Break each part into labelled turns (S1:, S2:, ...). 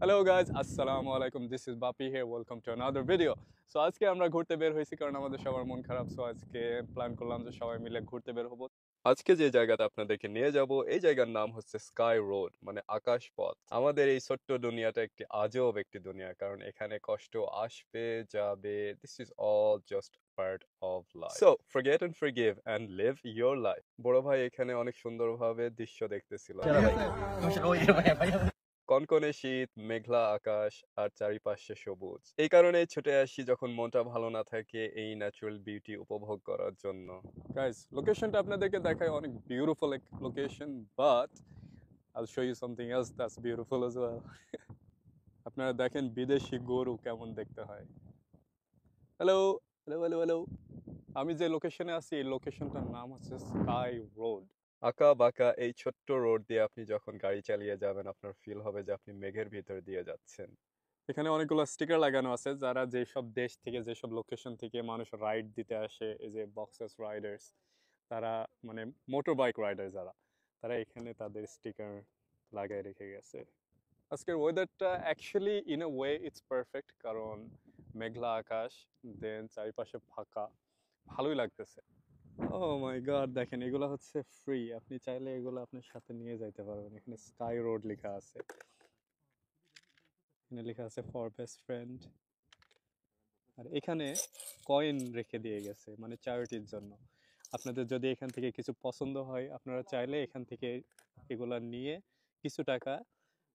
S1: Hello guys, assalamu alaikum. This is Bapi here. Welcome to another video. So আজকে আমরা ঘুরতে বের হইছি কারণ আমাদের সবার মন খারাপ। সো আজকে প্ল্যান করলাম যে সবাই মিলে ঘুরতে বের হব। আজকে যে জায়গাটা আপনাদেরকে নিয়ে যাব এই জায়গার নাম হচ্ছে স্কাই রোড, মানে আকাশ পথ। আমাদের এই ছোট্ট দুনিয়াটা একটি আজব একটি দুনিয়া, কারণ এখানে কষ্ট আসবে যাবে। This is all just part of life. So forget and forgive and live your life. বড় ভাই এখানে অনেক সুন্দরভাবে দৃশ্য দেখতেছিল। কনকনে শীত, মেঘলা আকাশ আর চারিপাশে সবুজ। এই কারণেই ছুটে আসি যখন মনটা ভালো না থাকে এই ন্যাচারাল বিউটি উপভোগ করার জন্য। গাইস, লোকেশনটা আপনাদেরকে দেখায় অনেক বিউটিফুল এক location, but I'll show you something else that's beautiful as well. আপনারা দেখেন বিদেশি গরু কেমন দেখতে হয়। হ্যালো হ্যালো হ্যালো হ্যালো, আমি যে লোকেশনে আছি এই লোকেশনটার নাম হচ্ছে স্কাই রোড। আঁকা বাঁকা এই ছোট্ট রোড দিয়ে আপনি যখন গাড়ি চালিয়ে যাবেন আপনার ফিল হবে যে আপনি মেঘের ভিতর দিয়ে যাচ্ছেন। এখানে অনেকগুলো স্টিকার লাগানো আছে, যারা যেসব দেশ থেকে যেসব লোকেশন থেকে মানুষ রাইড দিতে আসে, এই যে বক্সেস রাইডার্স, তারা মানে মোটর বাইক রাইডার যারা, তারা এখানে তাদের স্টিকার লাগায় রেখে গেছে। আজকের ওয়েদারটা actually in a way it's perfect, কারণ মেঘলা আকাশ, দেন চারিপাশে ফাঁকা, ভালোই লাগতেছে। ও মাই গড, দেখেন এগুলো হচ্ছে ফ্রি, আপনি চাইলে এগুলো আপনার সাথে নিয়ে যাইতে পারবেন। এখানে স্কাই রোড লেখা আছে, এখানে লেখা আছে ফর বেস্ট ফ্রেন্ড। আর এখানে কয়েন রেখে দিয়ে গেছে, মানে চ্যারিটির জন্য। আপনাদের যদি এখান থেকে কিছু পছন্দ হয় আপনারা চাইলে এখান থেকে এগুলা নিয়ে কিছু টাকা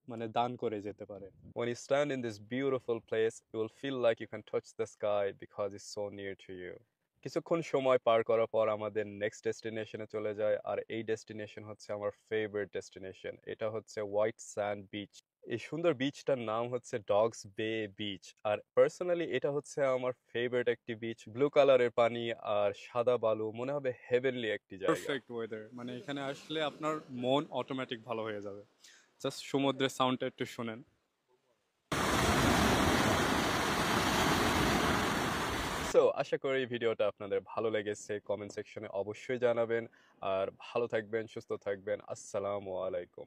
S1: মানে দান করে যেতে পারে। When you stand in this beautiful place, you will feel like you can touch the sky because it's so near to you. কিছুক্ষণ সময় পার করার পর আমাদের নেক্সট ডেস্টিনেশনে চলে যায়, আর এই ডেস্টিনেশন হচ্ছে আমার ফেভারিট ডেস্টিনেশন। এটা হচ্ছে হোয়াইট স্যান্ড বিচ। এই সুন্দর বিচটার নাম হচ্ছে ডগস বে বিচ, আর পার্সোনালি এটা হচ্ছে আমার ফেভারিট একটি বিচ। ব্লু কালারের পানি আর সাদা বালু, মনে হবে হেভেনলি একটি জায়গা। পারফেক্ট ওয়েদার, মানে এখানে আসলে আপনার মন অটোমেটিক ভালো হয়ে যাবে। জাস্ট সমুদ্রের সাউন্ডটা একটু শুনেন। সো আশা করি ভিডিওটা আপনাদের ভালো লেগেছে। কমেন্ট সেকশনে অবশ্যই জানাবেন। আর ভালো থাকবেন, সুস্থ থাকবেন। আসসালামু আলাইকুম।